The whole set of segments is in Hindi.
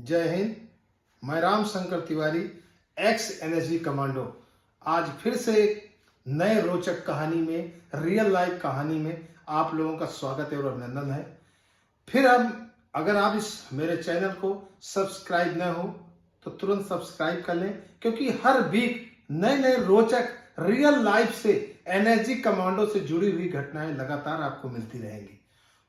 जय हिंद। मैं Ram Shankar Tiwari, x NSG commando. आज फिर से एक नए रोचक कहानी में, रियल लाइफ कहानी में आप लोगों का स्वागत है और अभिनंदन है। फिर अगर आप इस मेरे चैनल को सब्सक्राइब न हो तो तुरंत सब्सक्राइब कर लें, क्योंकि हर वीक नए नए रोचक रियल लाइफ से एनएसजी कमांडो से जुड़ी हुई घटनाएं लगातार आपको मिलती रहेंगी।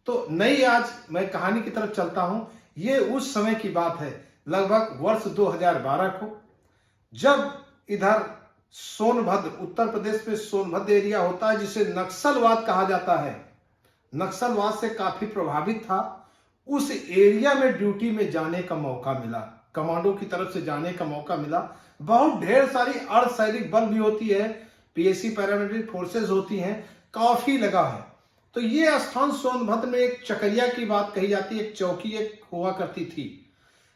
तो नई आज मैं कहानी की तरफ चलता हूं। ये उस समय की बात है, लगभग वर्ष 2012 को, जब इधर सोनभद्र, उत्तर प्रदेश में सोनभद्र एरिया होता है जिसे नक्सलवाद कहा जाता है, नक्सलवाद से काफी प्रभावित था। उस एरिया में ड्यूटी में जाने का मौका मिला, कमांडो की तरफ से जाने का मौका मिला। बहुत ढेर सारी अर्धसैनिक बल भी होती है, पीएसी पैरामिलिट्री फोर्सेस होती हैं, काफी लगा है। तो ये स्थान सोनभद्र में एक चकरिया की बात कही जाती है, एक चौकी एक हुआ करती थी,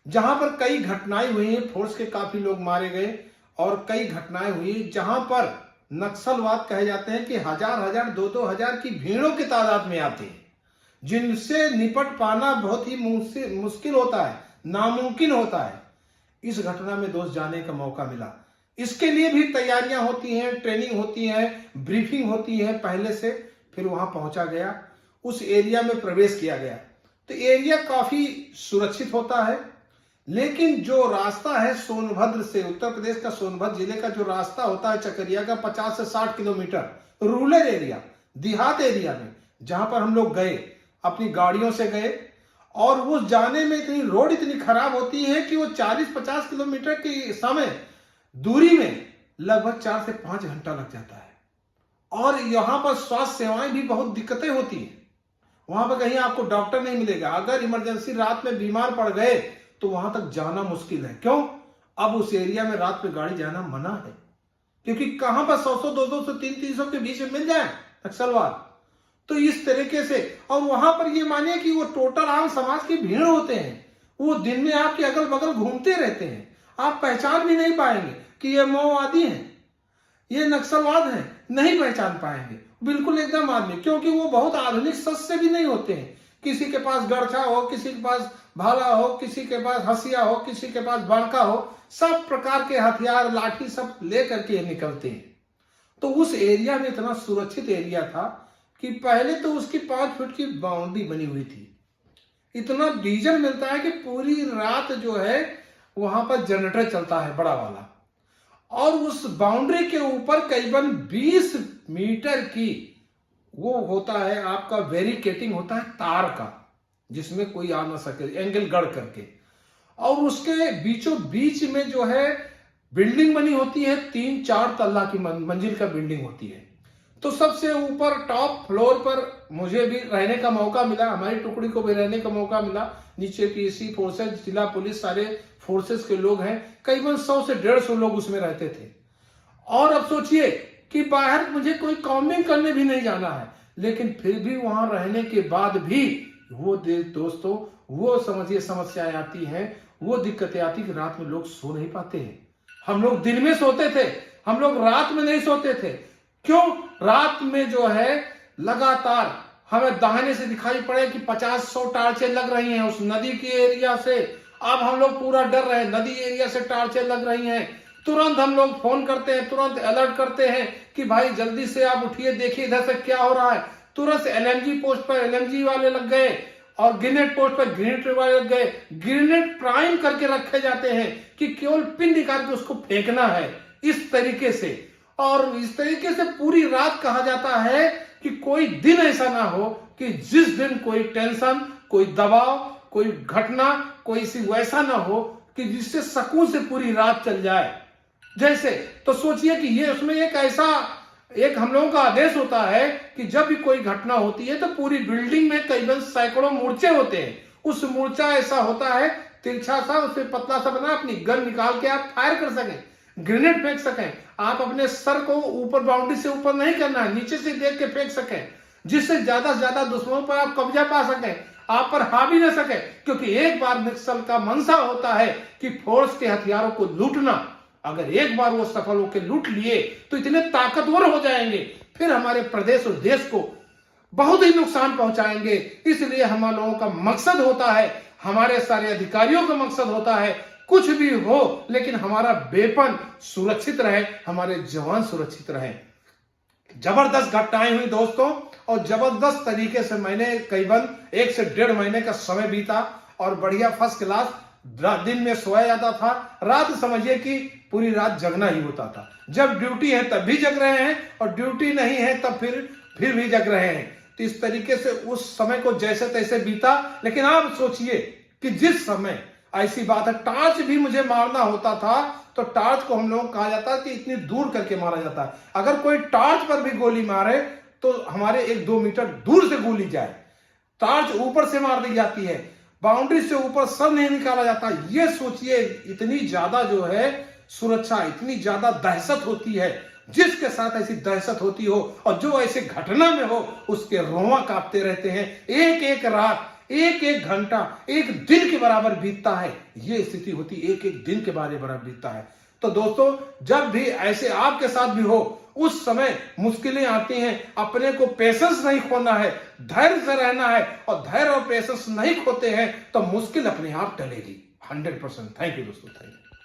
जहां पर कई घटनाएं हुई हैं। फोर्स के काफी लोग मारे गए और कई घटनाएं हुई जहां पर नक्सलवाद कहे जाते हैं कि हजार हजार 2-2 हजार की भीड़ों की तादाद में आते हैं, जिनसे निपट पाना बहुत ही मुश्किल होता है, नामुमकिन होता है। इस घटना में दोस्त जाने का मौका मिला। इसके लिए भी तैयारियां होती हैं, ट्रेनिंग होती है, ब्रीफिंग होती है पहले से। फिर वहां पहुंचा गया, उस एरिया में प्रवेश किया गया। तो एरिया काफी सुरक्षित होता है, लेकिन जो रास्ता है सोनभद्र से, उत्तर प्रदेश का सोनभद्र जिले का जो रास्ता होता है चकरिया का, 50 से 60 किलोमीटर रूरल एरिया, देहात एरिया में, जहां पर हम लोग गए, अपनी गाड़ियों से गए। और वो जाने में इतनी रोड इतनी खराब होती है कि वो 40-50 किलोमीटर की समय दूरी में लगभग 4 से 5 घंटा लग जाता है। और यहाँ पर स्वास्थ्य सेवाएं भी बहुत दिक्कतें होती हैं। वहां पर कहीं आपको डॉक्टर नहीं मिलेगा। अगर इमरजेंसी रात में बीमार पड़ गए तो वहां तक जाना मुश्किल है। क्यों? अब उस एरिया में रात में गाड़ी जाना मना है, क्योंकि कहां पर 100-100, 200, 300 के बीच में मिल जाए नक्सलवाद। तो इस तरीके से, और वहां पर ये मानिए कि वो टोटल आम समाज की भीड़ होते हैं। वो दिन में आपके अगल बगल घूमते रहते हैं, आप पहचान भी नहीं पाएंगे कि ये माओवादी हैं, ये नक्सलवाद हैं, नहीं पहचान पाएंगे बिल्कुल एकदम आदमी, क्योंकि वो बहुत आधुनिक शस्त्र भी नहीं होते हैं। किसी के पास गड़छा हो, किसी के पास भाला हो, किसी के पास हसिया हो, किसी के पास बाणका हो, सब प्रकार के हथियार, लाठी सब लेकर के निकलते हैं। तो उस एरिया में इतना सुरक्षित एरिया था कि पहले तो उसकी 5 फुट की बाउंड्री बनी हुई थी। इतना डीजल मिलता है कि पूरी रात जो है वहां पर जनरेटर चलता है बड़ा वाला। और उस बाउंड्री के ऊपर करीबन 20 मीटर की वो होता है, आपका बैरिकेडिंग होता है तार का, जिसमें कोई आ ना सके, एंगल गढ़ करके। और उसके बीचों बीच में जो है बिल्डिंग बनी होती है, 3-4 तल्ला की मंजिल का बिल्डिंग होती है। तो सबसे ऊपर टॉप फ्लोर पर मुझे भी रहने का मौका मिला, हमारी टुकड़ी को भी रहने का मौका मिला। नीचे पीएसी फोर्सेस, जिला पुलिस, सारे फोर्सेस के लोग हैं, करीबन 100 से 150 लोग उसमें रहते थे। और अब सोचिए कि बाहर मुझे कोई कॉम्बिंग करने भी नहीं जाना है, लेकिन फिर भी वहां रहने के बाद भी वो दोस्तों, वो समझिए समस्याएं आती हैं, वो दिक्कतें आती कि रात में लोग सो नहीं पाते हैं। हम लोग दिन में सोते थे, हम लोग रात में नहीं सोते थे। क्यों? रात में जो है लगातार हमें दाहिने से दिखाई पड़े कि 50-100 टार्चें लग रही हैं उस नदी के एरिया से। अब हम लोग पूरा डर रहे हैं, नदी एरिया से टार्चें लग रही हैं। तुरंत हम लोग फोन करते हैं, तुरंत अलर्ट करते हैं कि भाई जल्दी से आप उठिए, देखिए इधर से क्या हो रहा है। तुरंत एलएमजी पोस्ट पर एलएमजी वाले लग गए और ग्रेनेड पोस्ट पर ग्रेनेड वाले लग गए। ग्रेनेड प्राइम करके रखे जाते हैं कि केवल पिन निकाल के उसको फेंकना है, इस तरीके से। और इस तरीके से पूरी रात कहा जाता है कि कोई दिन ऐसा ना हो कि जिस दिन कोई टेंशन, कोई दबाव, कोई घटना, कोई सी वैसा ना हो कि जिससे सुकून से पूरी रात चल जाए। जैसे तो सोचिए कि ये उसमें एक हम लोगों का आदेश होता है कि जब भी कोई घटना होती है तो पूरी बिल्डिंग में करीबन सैकड़ों मोर्चे होते हैं। उस मोर्चा ऐसा होता है तिरछा सा, उसमें पतला सा बना, अपनी गन निकाल के आप फायर कर सकें, ग्रेनेड फेंक सकें। आप अपने सर को ऊपर बाउंड्री से ऊपर नहीं करना है, नीचे से देख के फेंक सकें, जिससे ज्यादा से ज्यादा दुश्मनों पर आप कब्जा पा सकें, आप पर हावी न सके। क्योंकि एक बार नक्सल का मंशा होता है कि फोर्स के हथियारों को लूटना। अगर एक बार वो सफल होकर लूट लिए तो इतने ताकतवर हो जाएंगे, फिर हमारे प्रदेश और देश को बहुत ही नुकसान पहुंचाएंगे। इसलिए हम लोगों का मकसद होता है हमारे सारे अधिकारियों का मकसद होता है कुछ भी हो लेकिन हमारा वेपन सुरक्षित रहे, हमारे जवान सुरक्षित रहे। जबरदस्त घटनाएं हुई दोस्तों, और जबरदस्त तरीके से मैंने करीबन 1 से 1.5 महीने का समय बीता और बढ़िया फर्स्ट क्लास। दिन में सोया जाता था, रात समझिए कि पूरी रात जगना ही होता था। जब ड्यूटी है तब भी जग रहे हैं और ड्यूटी नहीं है तब फिर भी जग रहे हैं। तो इस तरीके से उस समय को जैसे तैसे बीता। लेकिन आप सोचिए कि जिस समय ऐसी बात है, टार्च भी मुझे मारना होता था तो टार्च को हम लोग कहा जाता है कि इतनी दूर करके मारा जाता है। अगर कोई टार्च पर भी गोली मारे तो हमारे 1-2 मीटर दूर से गोली जाए। टार्च ऊपर से मार दी जाती है, बाउंड्री से ऊपर सर नहीं निकाला जाता। ये सोचिए इतनी ज्यादा जो है सुरक्षा, इतनी ज्यादा दहशत होती है। जिसके साथ ऐसी दहशत होती हो और जो ऐसे घटना में हो उसके रोंवा कांपते रहते हैं। एक एक रात, एक एक घंटा, एक दिन के बराबर बीतता है। ये स्थिति होती, एक एक दिन के बराबर बीतता है। तो दोस्तों, जब भी ऐसे आपके साथ भी हो, उस समय मुश्किलें आती हैं, अपने को पेशेंस नहीं खोना है, धैर्य से रहना है। और धैर्य और पेशेंस नहीं खोते हैं तो मुश्किल अपने आप टलेगी 100%। थैंक यू दोस्तों, थैंक यू।